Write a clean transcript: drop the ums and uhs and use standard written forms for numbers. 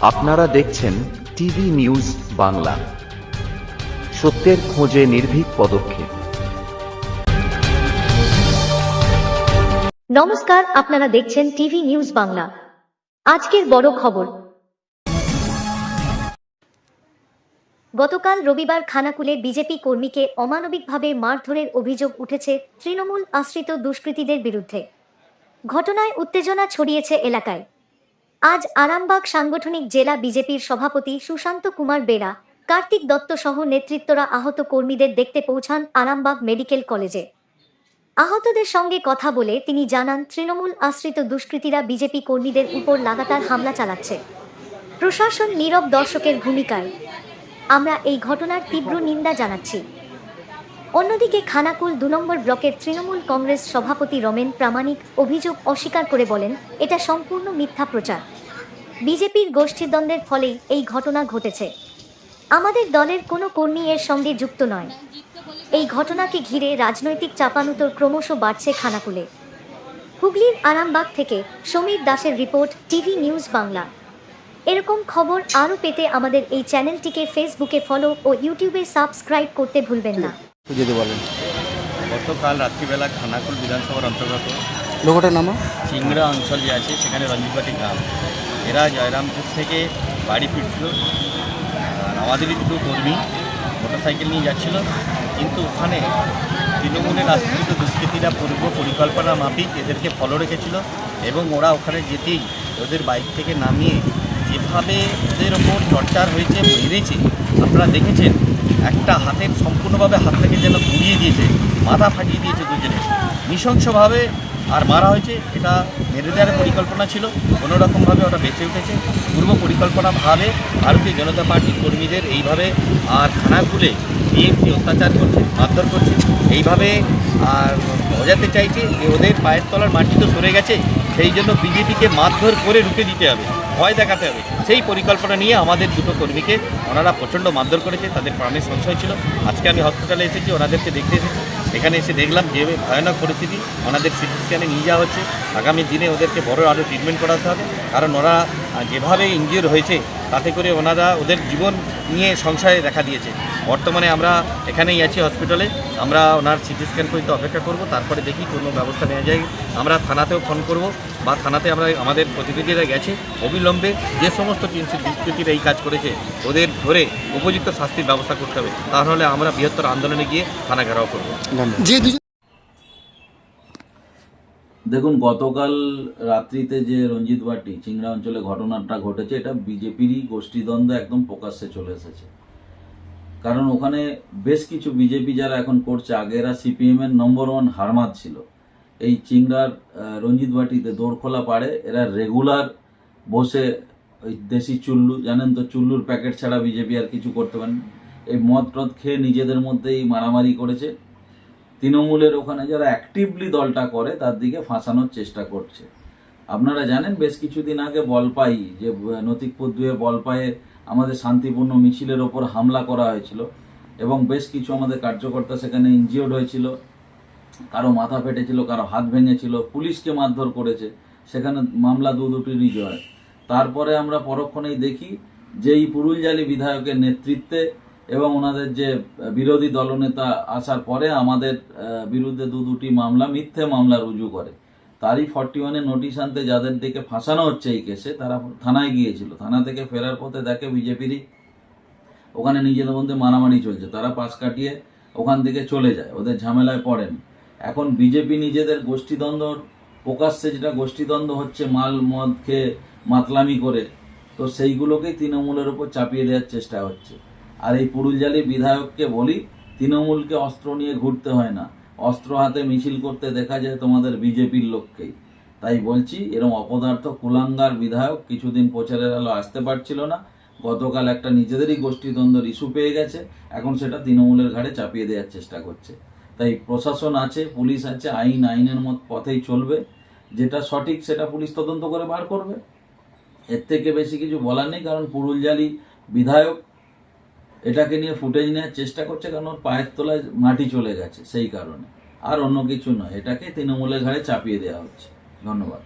আপনারা দেখছেন TV news Bangla, সত্যের খোঁজে নির্ভীক পদক্ষেপ। নমস্কার, আপনারা দেখছেন টিভি নিউজ বাংলা। আজকের বড় খবর। গতকাল রবিবার খানাকুলে বিজেপি কর্মীকে অমানবিকভাবে মারধরের অভিযোগ উঠেছে তৃণমূল আশ্রিত দুষ্কৃতীদের বিরুদ্ধে। ঘটনায় উত্তেজনা ছড়িয়েছে এলাকায়। আজ আরামবাগ সাংগঠনিক জেলা বিজেপির সভাপতি সুশান্ত কুমার বেরা, কার্তিক দত্ত সহ নেতৃত্বরা আহত কর্মীদের দেখতে পৌঁছান আরামবাগ মেডিকেল কলেজে। আহতদের সঙ্গে কথা বলে তিনি জানান, তৃণমূল আশ্রিত দুষ্কৃতীরা বিজেপি কর্মীদের উপর লাগাতার হামলা চালাচ্ছে। প্রশাসন নীরব দর্শকের ভূমিকায়। আমরা এই ঘটনার তীব্র নিন্দা জানাচ্ছি। অন্যদিকে খানাকুল ২ নম্বর ব্লকের তৃণমূল কংগ্রেস সভাপতি রমেন প্রামাণিক অভিযোগ অস্বীকার করে বলেন, এটা সম্পূর্ণ মিথ্যা প্রচার। বিজেপির গোষ্ঠীদ্বন্দ্বের ফলেই এই ঘটনা ঘটেছে। আমাদের দলের কোনো কর্মী এর সঙ্গে যুক্ত নয়। এই ঘটনাকে ঘিরে রাজনৈতিক চাপানুতোর ক্রমশ বাড়ছে খানাকুলে। হুগলির আরামবাগ থেকে সমীর দাসের রিপোর্ট, টিভি নিউজ বাংলা। এরকম খবর আরও পেতে আমাদের এই চ্যানেলটিকে ফেসবুকে ফলো ও ইউটিউবে সাবস্ক্রাইব করতে ভুলবেন না। গতকাল রাত্রিবেলা খানাকুল বিধানসভার অন্তর্গত লোকটার নাম চিংড়া অঞ্চল যে আছে সেখানে রঞ্জিতবাটি গ্রাম, এরা জয়রামপুর থেকে বাড়ি ফিরছিল। আর আমাদেরই দুটো কর্মী মোটরসাইকেল নিয়ে যাচ্ছিল, কিন্তু ওখানে তৃণমূলের আশ্রিত দুষ্কৃতীরা পূর্ব পরিকল্পনা মাফিক এদেরকে ফলো রেখেছিল এবং ওরা ওখানে যেতেই ওদের বাইক থেকে নামিয়ে যেভাবে ওদের ওপর টর্চার হয়েছে, মেরেছে, আপনারা দেখেছেন। একটা হাতের সম্পূর্ণভাবে হাত থেকে যেন ঘুরিয়ে দিয়েছে, মাথা ফাটিয়ে দিয়েছে দুজনে নৃশংসভাবে। আর মারা হয়েছে, এটা মেরে দেওয়ার পরিকল্পনা ছিল, কোনোরকমভাবে ওটা বেঁচে উঠেছে। পূর্ব পরিকল্পনাভাবে ভারতীয় জনতা পার্টির কর্মীদের এইভাবে আর খানাকুলে বিএনপি অত্যাচার করছে, মারধর করছে, এইভাবে আর বোঝাতে চাইছে যে ওদের পায়ের তলার মাটি তো সরে গেছে, সেই জন্য বিজেপিকে মারধর করে রুখে দিতে হবে, ভয় দেখাতে হবে। সেই পরিকল্পনা নিয়ে আমাদের দুটো কর্মীকে ওনারা প্রচণ্ড মারধর করেছে, তাদের প্রাণের সংশয় ছিল। আজকে আমি হসপিটালে এসেছি, ওনাদেরকে দেখতে এসেছি। এখানে এসে দেখলাম যে ভয়ানক পরিস্থিতি, ওনাদের সিটি স্ক্যানে নিয়ে যাওয়া হচ্ছে। আগামী দিনে ওদেরকে বড় আরও ট্রিটমেন্ট করাতে হবে, কারণ ওরা যেভাবে ইনজিওর হয়েছে তাতে করে ওনারা ওদের জীবন নিয়ে সংশয় দেখা দিয়েছে। বর্তমানে আমরা এখানেই আছি হসপিটালে, আমরা ওনার সিটি স্ক্যান পর্যন্ত অপেক্ষা করব, তারপরে দেখি কোনো ব্যবস্থা নেওয়া যায়। আমরা থানাতেও ফোন করব, বা থানাতে আমরা আমাদের প্রতিনিধিরা গেছে। অবিলম্বে যে সমস্ত দুষ্কৃতীরা এই কাজ করেছে ওদের ধরে উপযুক্ত শাস্তির ব্যবস্থা করতে হবে, তাহলে আমরা বৃহত্তর আন্দোলনে গিয়ে থানা ঘেরাও করব। দেখুন, গতকাল রাত্রিতে যে রঞ্জিতবাটি চিংড়া অঞ্চলে ঘটনাটা ঘটেছে, এটা বিজেপিরই গোষ্ঠীদ্বন্দ্ব একদম প্রকাশ্যে চলে এসেছে। কারণ ওখানে বেশ কিছু বিজেপি যারা এখন করছে, আগে এরা সিপিএম এর নম্বর 1 হারমাদ ছিল। এই চিংড়ার রঞ্জিতবাটিতে দৌড়খোলা পাড়ে এরা রেগুলার বসে ওই দেশি চুল্লু, জানেন তো, চুল্লুর প্যাকেট ছাড়া বিজেপি আর কিছু করতে পারেন। এই মদ টদ খেয়ে নিজেদের মধ্যেই মারামারি করেছে। তৃণমূলের ওখানে যারা অ্যাক্টিভলি দলটা করে তার দিকে ফাঁসানোর চেষ্টা করছে। আপনারা জানেন, বেশ কিছুদিন আগে বলপাই, যে নতিকপুর 2 বলপায়ে আমাদের শান্তিপূর্ণ মিছিলের ওপর হামলা করা হয়েছিল এবং বেশ কিছু আমাদের কার্যকর্তা সেখানে ইনজিওর্ড হয়েছিল, কারো মাথা ফেটেছিল, কারো হাত ভেঙেছিল, পুলিশকে মারধর করেছে। সেখানে মামলা দুটিরই জয়। তারপরে আমরা পরক্ষণেই দেখি যে এই পুরুলজালি বিধায়কের নেতৃত্বে এবং ওনাদের যে বিরোধী দলনেতা আসার পরে আমাদের বিরুদ্ধে দুটি মামলা, মিথ্যে মামলা রুজু করে। তারই 41-এ নোটিশ আনতে যাদের দিকে ফাঁসানো হচ্ছে এই কেসে, তারা থানায় গিয়েছিল। থানা থেকে ফেরার পথে দেখে বিজেপিরই ওখানে নিজেদের মধ্যে মারামারি চলছে। তারা পাশ কাটিয়ে ওখান থেকে চলে যায়, ওদের ঝামেলায় পড়েন। এখন বিজেপি নিজেদের গোষ্ঠীদ্বন্দ্ব প্রকাশ্যে, যেটা গোষ্ঠীদ্বন্দ্ব হচ্ছে মাল মদ খেয়ে মাতলামি করে, তো সেইগুলোকেই তৃণমূলের উপর চাপিয়ে দেওয়ার চেষ্টা হচ্ছে। আর এই পুরুলজালি বিধায়ককে বলি, তৃণমূলকে অস্ত্র নিয়ে ঘুরতে হয় না, অস্ত্র হাতে মিছিল করতে দেখা যায় তোমাদের বিজেপির লোককেই। তাই বলছি, এরকম অপদার্থ কুলাঙ্গার বিধায়ক কিছুদিন প্রচারের আলো আসতে পারছিল না, গতকাল একটা নিজেদেরই গোষ্ঠীদ্বন্দ্বের ইস্যু পেয়ে গেছে, এখন সেটা তৃণমূলের ঘাড়ে চাপিয়ে দেওয়ার চেষ্টা করছে। তাই প্রশাসন আছে, পুলিশ আছে, আইনের পথেই চলবে। যেটা সঠিক সেটা পুলিশ তদন্ত করে বার করবে। এর থেকে বেশি কিছু বলার নেই, কারণ পুরুলজালি বিধায়ক এটাকে নিয়ে ফুটেজ নেওয়ার চেষ্টা করছে, কারণ ওর পায়ের তলায় মাটি চলে গেছে, সেই কারণে। আর অন্য কিছু নয়, এটাকে তৃণমূলের ঘাড়ে চাপিয়ে দেওয়া হচ্ছে। ধন্যবাদ।